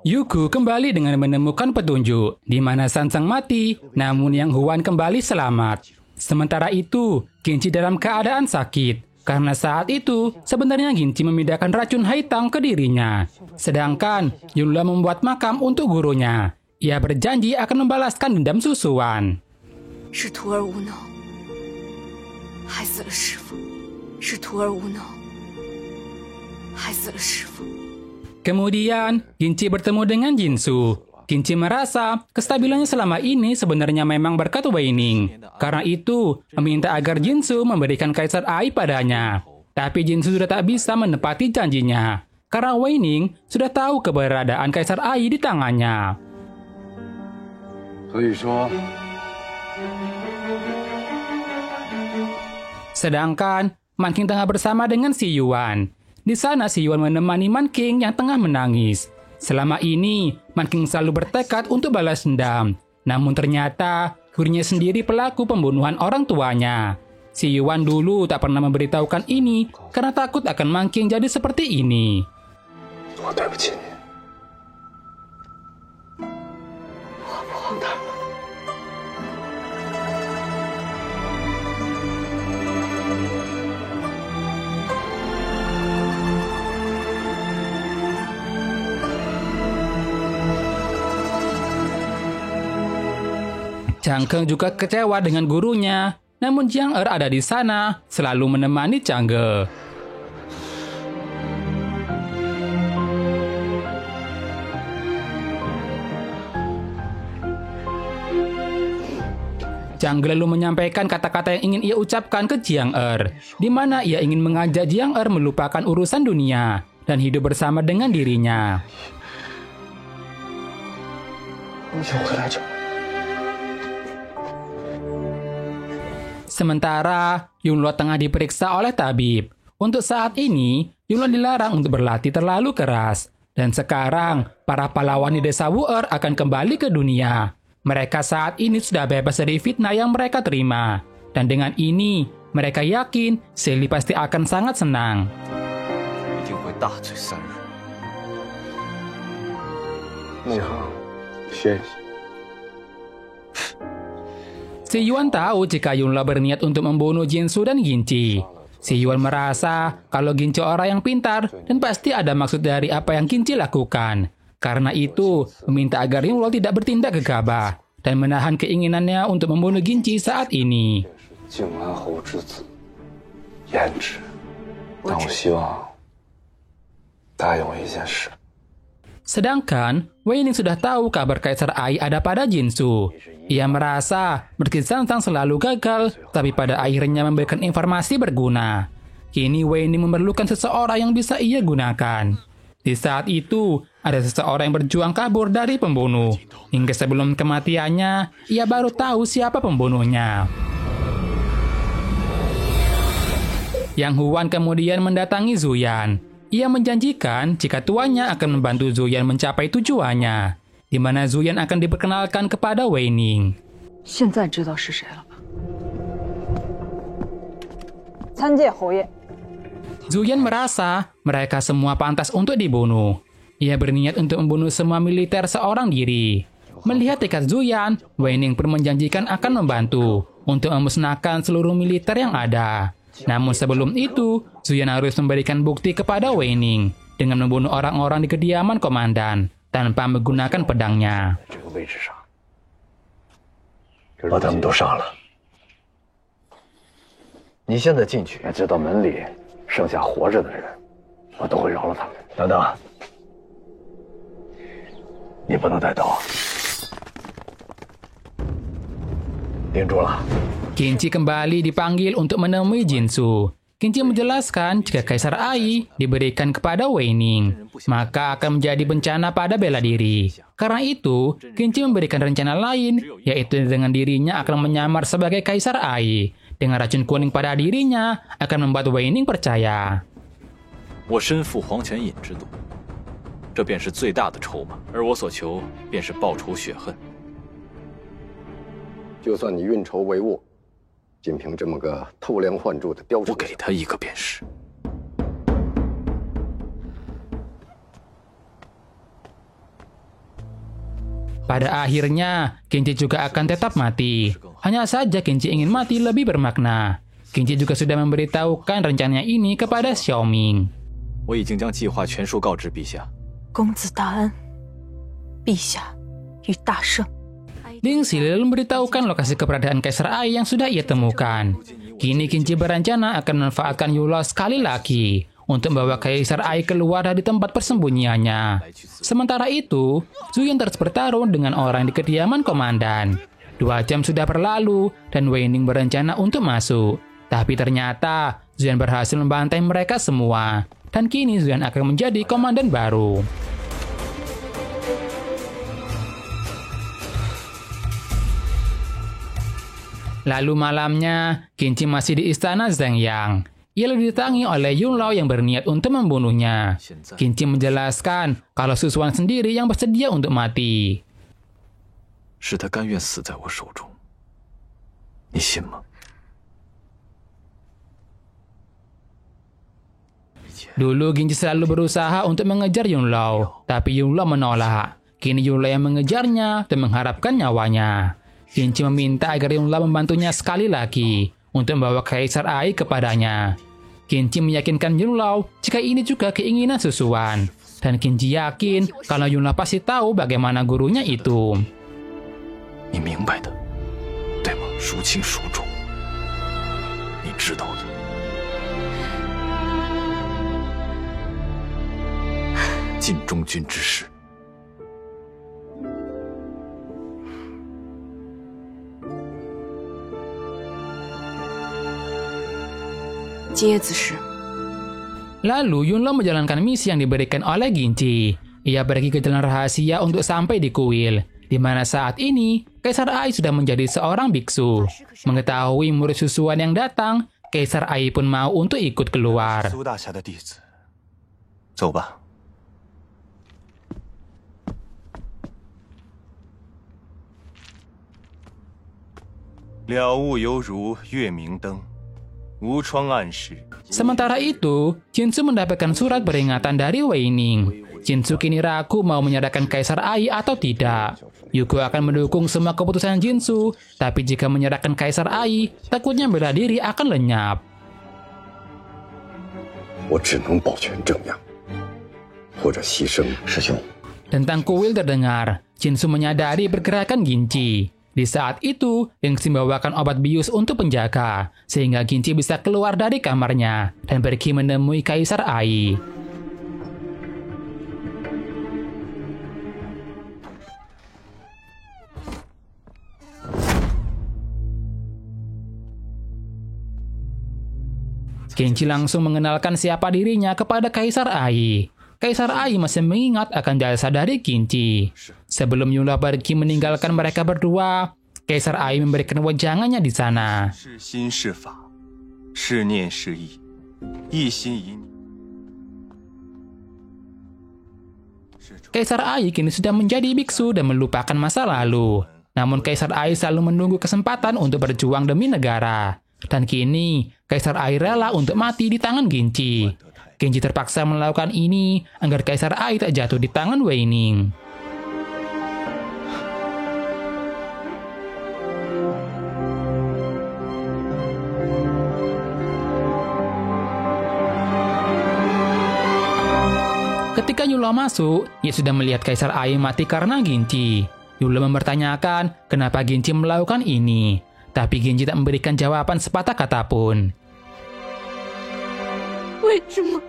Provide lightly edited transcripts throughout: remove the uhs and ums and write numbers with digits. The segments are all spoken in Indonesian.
Yuku kembali dengan menemukan petunjuk di mana Sansang mati, namun Yang Huan kembali selamat. Sementara itu, Ginci dalam keadaan sakit, karena saat itu sebenarnya Ginci memindahkan racun Haitang ke dirinya. Sedangkan Yunhua membuat makam untuk gurunya. Ia berjanji akan membalaskan dendam Susuan. 是徒儿无能，害死了师父；是徒儿无能，害死了师父。 Kemudian, Ginci bertemu dengan Jinsu. Ginci merasa kestabilannya selama ini sebenarnya memang berkat Wei Ning. Karena itu, meminta agar Jinsu memberikan Kaisar Ai padanya. Tapi Jinsu sudah tak bisa menepati janjinya. Karena Wei Ning sudah tahu keberadaan Kaisar Ai di tangannya. Sedangkan, Man King tengah bersama dengan si Yuan. Di sana si Yuan menemani Man King yang tengah menangis. Selama ini, Man King selalu bertekad untuk balas dendam. Namun ternyata, gurunya sendiri pelaku pembunuhan orang tuanya. Si Yuan dulu tak pernah memberitahukan ini karena takut akan Man King jadi seperti ini. Chang Keng juga kecewa dengan gurunya, namun Jiang Er ada di sana, selalu menemani Chang Ge. Chang Ge lalu menyampaikan kata-kata yang ingin ia ucapkan ke Jiang Er, di mana ia ingin mengajak Jiang Er melupakan urusan dunia dan hidup bersama dengan dirinya. Sementara, Yunhua tengah diperiksa oleh tabib. Untuk saat ini, Yunhua dilarang untuk berlatih terlalu keras. Dan sekarang, para pahlawan di desa Wu'er akan kembali ke dunia. Mereka saat ini sudah bebas dari fitnah yang mereka terima. Dan dengan ini, mereka yakin Seli pasti akan sangat senang. Si Yuan tahu jika Yunhua berniat untuk membunuh Jinsu dan Ginci. Si Yuan merasa kalau Ginci orang yang pintar dan pasti ada maksud dari apa yang Ginci lakukan. Karena itu, meminta agar Yunhua tidak bertindak gegabah dan menahan keinginannya untuk membunuh Ginci saat ini. Sedangkan, Wei Ning sudah tahu kabar Kaisar Ai ada pada Jinsu. Ia merasa meski Sansang selalu gagal, tapi pada akhirnya memberikan informasi berguna. Kini Wei Ning memerlukan seseorang yang bisa ia gunakan. Di saat itu, ada seseorang yang berjuang kabur dari pembunuh. Hingga sebelum kematiannya, ia baru tahu siapa pembunuhnya. Yang Huan kemudian mendatangi Zuyan. Ia menjanjikan jika tuannya akan membantu Zuyan mencapai tujuannya, di mana Zuyan akan diperkenalkan kepada Wei Ning. Zuyan merasa mereka semua pantas untuk dibunuh. Ia berniat untuk membunuh semua militer seorang diri. Melihat tekad Zuyan, Wei Ning pun menjanjikan akan membantu untuk memusnahkan seluruh militer yang ada. Namun sebelum itu, Zuyan harus memberikan bukti kepada Wei Ning dengan membunuh orang-orang di kediaman komandan tanpa menggunakan pedangnya. Ginci kembali dipanggil untuk menemui Jinsu. Ginci menjelaskan jika Kaisar Ai diberikan kepada Wei Ning, maka akan menjadi bencana pada bela diri. Karena itu, Ginci memberikan rencana lain, yaitu dengan dirinya akan menyamar sebagai Kaisar Ai. Dengan racun kuning pada dirinya, akan membuat Wei Ning percaya. 我身负黄泉隐之毒，这便是最大的筹码，而我所求便是报仇雪恨。就算你运筹帷幄，仅凭这么个偷梁换柱的标准，我给他一个便是。 ” Pada akhirnya, Genji juga akan tetap mati. Hanya saja Genji ingin mati lebih bermakna. Genji juga sudah memberitahukan rencananya ini kepada Xiaoming. 我已经将计划全数告知陛下。公子大恩，陛下与大圣。 Ling Xi lalu memberitahukan lokasi keberadaan Kaisar Ai yang sudah ia temukan. Kini Genji berencana akan memanfaatkan Yunlao sekali lagi untuk membawa Kaisar Ai keluar dari tempat persembunyiannya. Sementara itu, Zuyan terus bertarung dengan orang di kediaman komandan. 2 jam sudah berlalu dan Wei Ning berencana untuk masuk. Tapi ternyata Zuyan berhasil membantai mereka semua. Dan kini Zuyan akan menjadi komandan baru. Lalu malamnya, Genji masih di istana Zhengyang. Ia lalu didatangi oleh Yunlao yang berniat untuk membunuhnya. Genji menjelaskan kalau Susuan sendiri yang bersedia untuk mati. 是他甘愿死在我手中，你信吗？ Dulu Genji selalu berusaha untuk mengejar Yunlao, tapi Yunlao menolak. Kini Yunlao yang mengejarnya dan mengharapkan nyawanya. Genji meminta agar Yunlao membantunya sekali lagi untuk membawa Kaisar Ai kepadanya. Genji meyakinkan Yunlao jika ini juga keinginan Susuan. Dan Genji yakin kalau Yunlao pasti tahu bagaimana gurunya itu. 你明白的，对吗？孰轻孰重，你知道的。尽忠君之事。 接子时， Lalu Yunlao menjalankan misi yang diberikan oleh Genji. Ia pergi ke jalan rahasia untuk sampai di kuil, di mana saat ini Kaisar Ai sudah menjadi seorang biksu. Mengetahui murid Susuan yang datang, Kaisar Ai pun mau untuk ikut keluar. 苏大侠的弟子，走吧。了悟犹如月明灯，无窗暗室。 Sementara itu, Jinsu mendapatkan surat peringatan dari Wei Ning. Jinsu kini ragu mau menyerahkan Kaisar Ai atau tidak. Yugo akan mendukung semua keputusan Jinsu, tapi jika menyerahkan Kaisar Ai, takutnya bela diri akan lenyap. 我只能保全正阳，或者牺牲师兄。 Tentang kuil terdengar, Jinsu menyadari pergerakan Ginci. Di saat itu, Lingxi membawakan obat bius untuk penjaga, sehingga Ginci bisa keluar dari kamarnya dan pergi menemui Kaisar Ai. Genji langsung mengenalkan siapa dirinya kepada Kaisar Ai. Kaisar Ai masih mengingat akan jasa dari Ginci. Sebelum Yunlao pergi meninggalkan mereka berdua, Kaisar Ai memberikan wejangannya di sana. 是心是法，是念是意，一心一念。 Kaisar Ai kini sudah menjadi biksu dan melupakan masa lalu. Namun Kaisar Ai selalu menunggu kesempatan untuk berjuang demi negara. Dan kini, Kaisar Ai rela untuk mati di tangan Ginci. Genji terpaksa melakukan ini agar Kaisar Ai tak jatuh di tangan Wei Ning. Ketika Yunlao masuk, ia sudah melihat Kaisar Ai mati karena Ginci. Yunlao mempertanyakan kenapa Ginci melakukan ini. Tapi Genji tak memberikan jawaban sepatah kata pun. 为什么？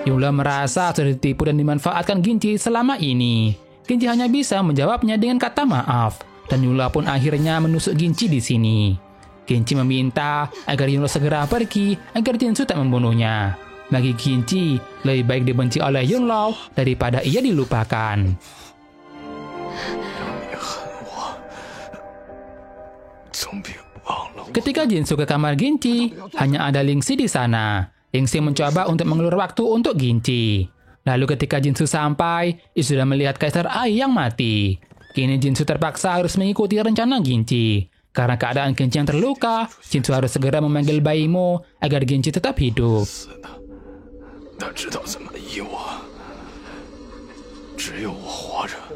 Yunlao merasa sudah ditipu dan dimanfaatkan Ginci selama ini. Genji hanya bisa menjawabnya dengan kata maaf. Dan Yunlao pun akhirnya menusuk Ginci di sini. Genji meminta agar Yunlao segera pergi agar Jinsu tak membunuhnya. Bagi Ginci, lebih baik dibenci oleh Yunlao daripada ia dilupakan. Ketika Jinsu ke kamar Ginci, hanya ada Lingxi di sana. Lingxi mencoba untuk mengulur waktu untuk Ginci. Lalu ketika Jinsu sampai, ia sudah melihat Kaisar Ai yang mati. Kini Jinsu terpaksa harus mengikuti rencana Ginci. Karena keadaan Ginci yang terluka, Jinsu harus segera memanggil Baimo agar Ginci tetap hidup.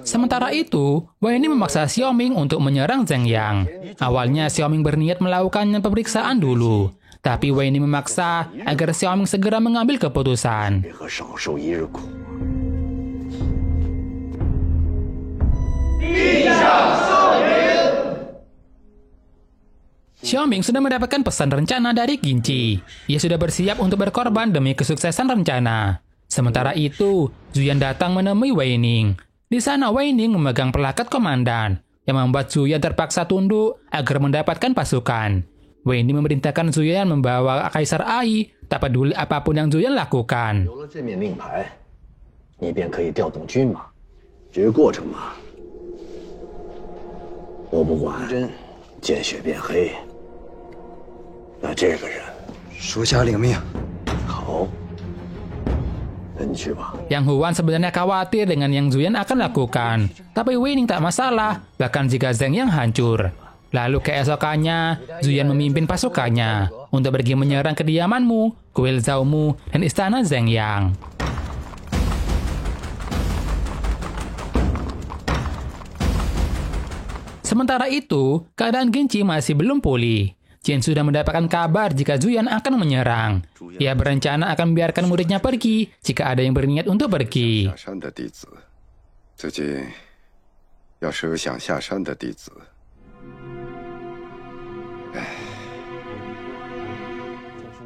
Sementara itu, Wei Ning memaksa Xiaoming untuk menyerang Zheng Yang. Awalnya Xiaoming berniat melakukan pemeriksaan dulu, tapi Wei Ning memaksa agar Xiaoming segera mengambil keputusan. 和少受一日苦。 Xiaoming sudah mendapatkan pesan rencana dari Ginci. Ia sudah bersiap untuk berkorban demi kesuksesan rencana. Sementara itu, Zuyan datang menemui Wei Ning. Di sana Wei Ning memegang pelakat komandan, yang membuat Zuyan terpaksa tunduk agar mendapatkan pasukan. Wei Ning memerintahkan Zuyan membawa Kaisar Ai, tak peduli apapun yang Zuyan lakukan. 有了这面令牌，你便可以调动军马。至于过程嘛，我不管。真见血变黑，那这个人，属下领命。好，那你去吧。 Yang Huan sebenarnya khawatir dengan yang Zuyan akan lakukan. Tapi Wei Ning tak masalah, bahkan jika Zheng Yang hancur. Lalu keesokannya, Zuyan memimpin pasukannya untuk pergi menyerang kediamanmu, kuil Zhaomu, dan istana Zheng Yang. Sementara itu, keadaan Ginci masih belum pulih. Jian sudah mendapatkan kabar jika Zuyan akan menyerang. Ia berencana akan membiarkan muridnya pergi jika ada yang berniat untuk pergi. 下山的弟子，自己要是有想下山的弟子，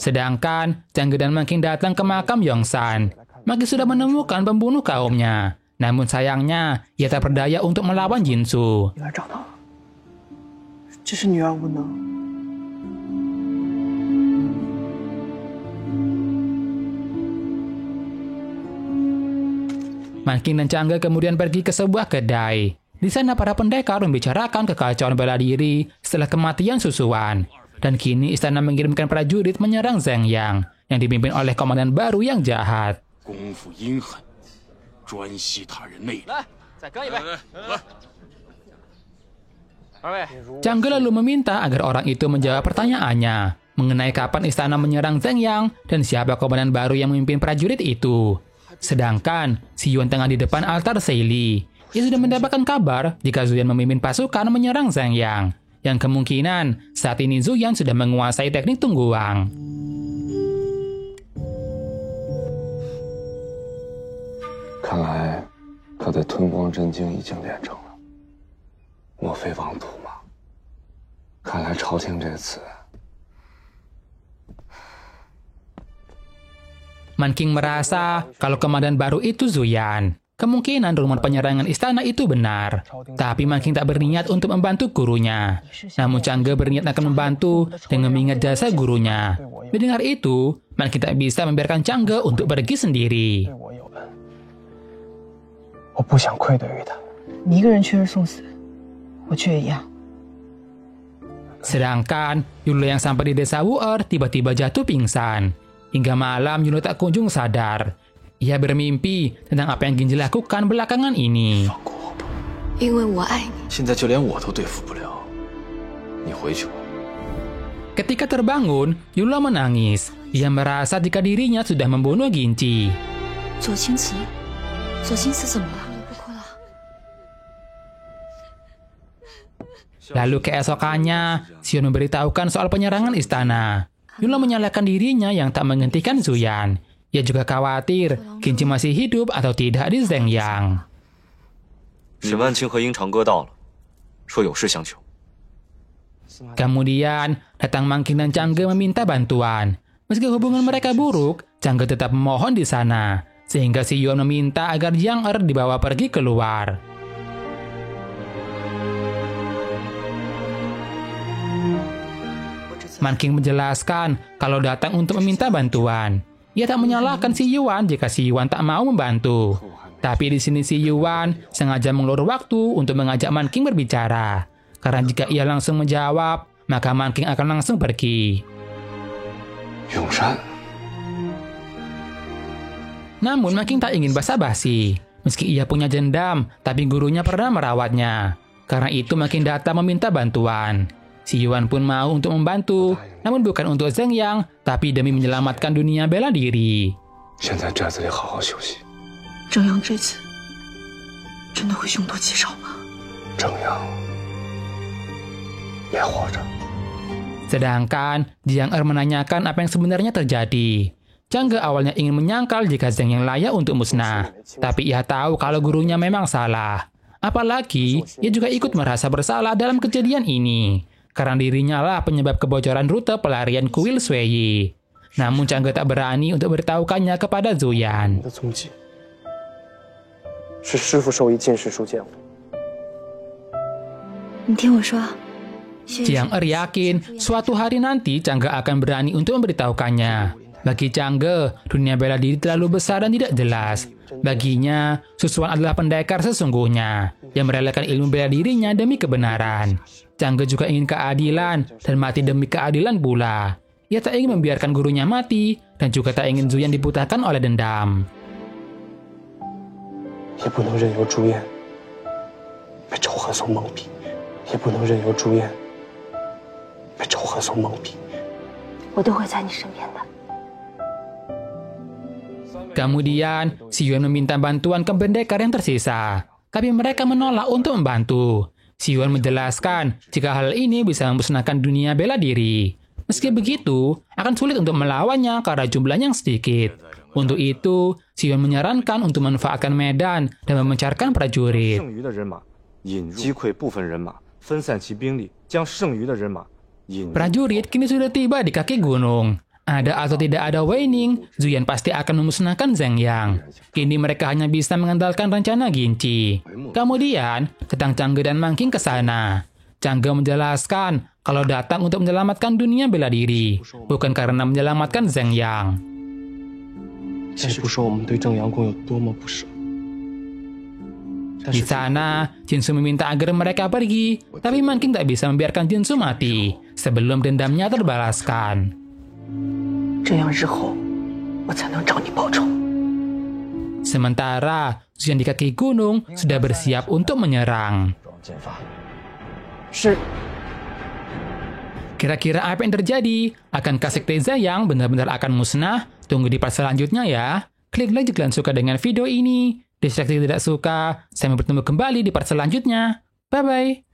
Sedangkan Zhang Ge dan Manqing datang ke makam Yongsan. Manqing sudah menemukan pembunuh kaumnya. Namun sayangnya, ia tak berdaya untuk melawan Jinsu. 女儿找到了，只是女儿无能。 Manqing dan Chang'e kemudian pergi ke sebuah kedai. Di sana para pendekar membicarakan kekacauan bela diri setelah kematian Susuan. Dan kini istana mengirimkan prajurit menyerang Zheng Yang yang dipimpin oleh komandan baru yang jahat. 功夫阴狠，专吸他人内力。来，再干一杯。二位， Chang'e lalu meminta agar orang itu menjawab pertanyaannya mengenai kapan istana menyerang Zheng Yang dan siapa komandan baru yang memimpin prajurit itu. Sedangkan si Yuan tengah di depan altar Seili. Ia sudah mendapatkan kabar jika Zuyan memimpin pasukan menyerang Zheng Yang. Yang kemungkinan saat ini Zuyan sudah menguasai teknik tungguang. 看来他的吞光真经已经练成了，莫非王土吗？看来朝廷这次 Manqing merasa kalau komandan baru itu Zuyan. Kemungkinan rumor penyerangan istana itu benar. Tapi Manqing tak berniat untuk membantu gurunya. Namun Chang'e berniat akan membantu dengan mengingat jasa gurunya. Mendengar itu, Manqing tak bisa membiarkan Chang'e untuk pergi sendiri. 对我有恩，我不想愧对于他。你一个人去而送死，我却一样。 Sedangkan Yunle yang sampai di desa Wu'er tiba-tiba jatuh pingsan. Hingga malam Yunle tak kunjung sadar. Ia bermimpi tentang apa yang Ginji lakukan belakangan ini. 因为我爱你。现在就连我都对付不了，你回去吧。 Ketika terbangun, Yunle menangis. Ia merasa jika dirinya sudah membunuh Ginji. 左青瓷，左青瓷怎么了？不哭了。 Lalu keesokannya, Xion memberitahukan soal penyerangan istana. Yunle menyalahkan dirinya yang tak menghentikan Zuyan. Ia juga khawatir Ginji masih hidup atau tidak di Zheng Yang. 沈万清和鹰长哥到了，说有事相求。 Kemudian, datang Manqing dan Chang'e meminta bantuan. Meski hubungan mereka buruk, Chang'e tetap memohon di sana. Sehingga si Yuan meminta agar Jiang Er dibawa pergi keluar. Manqing menjelaskan kalau datang untuk meminta bantuan. Ia tak menyalahkan si Yuan jika si Yuan tak mau membantu. Tapi di sini si Yuan sengaja mengulur waktu untuk mengajak Manqing berbicara. Karena jika ia langsung menjawab, maka Manqing akan langsung pergi. 永山， Namun Manqing tak ingin basa-basi. Meski ia punya dendam, tapi gurunya pernah merawatnya. Karena itu Manqing datang meminta bantuan. Si Yuan pun mau untuk membantu, namun bukan untuk Zheng Yang, tapi demi menyelamatkan dunia bela diri. 先在寨子里好好休息。郑阳这次真的会凶多吉少吗？郑阳，别活着。 Sedangkan Jiang Er menanyakan apa yang sebenarnya terjadi. Changge awalnya ingin menyangkal jika Zheng Yang layak untuk musnah, tapi ia tahu kalau gurunya memang salah. Apalagi, ia juga ikut merasa bersalah dalam kejadian ini, karena dirinya lah penyebab kebocoran rute pelarian kuil Sui. Namun Changge tak berani untuk beritahukannya kepada Zuyan. 的踪迹是师傅授意进士书见我。你听我说。 Jiang Er yakin suatu hari nanti Changge akan berani untuk memberitahukannya. Bagi Changge, dunia bela diri terlalu besar dan tidak jelas. Baginya, Susuan adalah pendekar sesungguhnya yang merelakan ilmu bela dirinya demi kebenaran. Changge juga ingin keadilan dan mati demi keadilan pula. Ia tak ingin membiarkan gurunya mati dan juga tak ingin Zuyan dibutakan oleh dendam. 也不能任由朱颜被仇恨所蒙蔽，也不能任由朱颜 被仇恨所蒙蔽， 我都会在你身边的。 Kemudian, si Yuan meminta bantuan ke pendekar yang tersisa. Tapi mereka menolak untuk membantu. Si Yuan menjelaskan jika hal ini bisa memusnahkan dunia bela diri. Meski begitu, akan sulit untuk melawannya karena jumlahnya yang sedikit. Untuk itu, si Yuan menyarankan untuk memanfaatkan medan dan memencarkan prajurit. 剩余的人马引入，击溃部分人马，分散其兵力，将剩余的人马 Prajurit kini sudah tiba di kaki gunung. Ada atau tidak ada Wei Ning, Zuyan pasti akan memusnahkan Zheng Yang. Kini mereka hanya bisa mengandalkan rencana Ginci. Kemudian, datang Changge dan Mangking ke sana. Changge menjelaskan kalau datang untuk menyelamatkan dunia bela diri, bukan karena menyelamatkan Zheng Yang. 谁不说我们对郑阳公有多么不舍？ Di sana, Jinsu meminta agar mereka pergi, tapi Mangking tak bisa membiarkan Jinsu mati sebelum dendamnya terbalaskan. 这样日后我才能找你报仇。 Sementara, Zuyan di kaki gunung sudah bersiap untuk menyerang. 是。 Kira-kira apa yang terjadi? Akankah Sekte Zayang benar-benar akan musnah? Tunggu di part selanjutnya ya. Klik like jika kalian suka dengan video ini. Distraksi tidak suka, saya bertemu kembali di part selanjutnya. Bye-bye.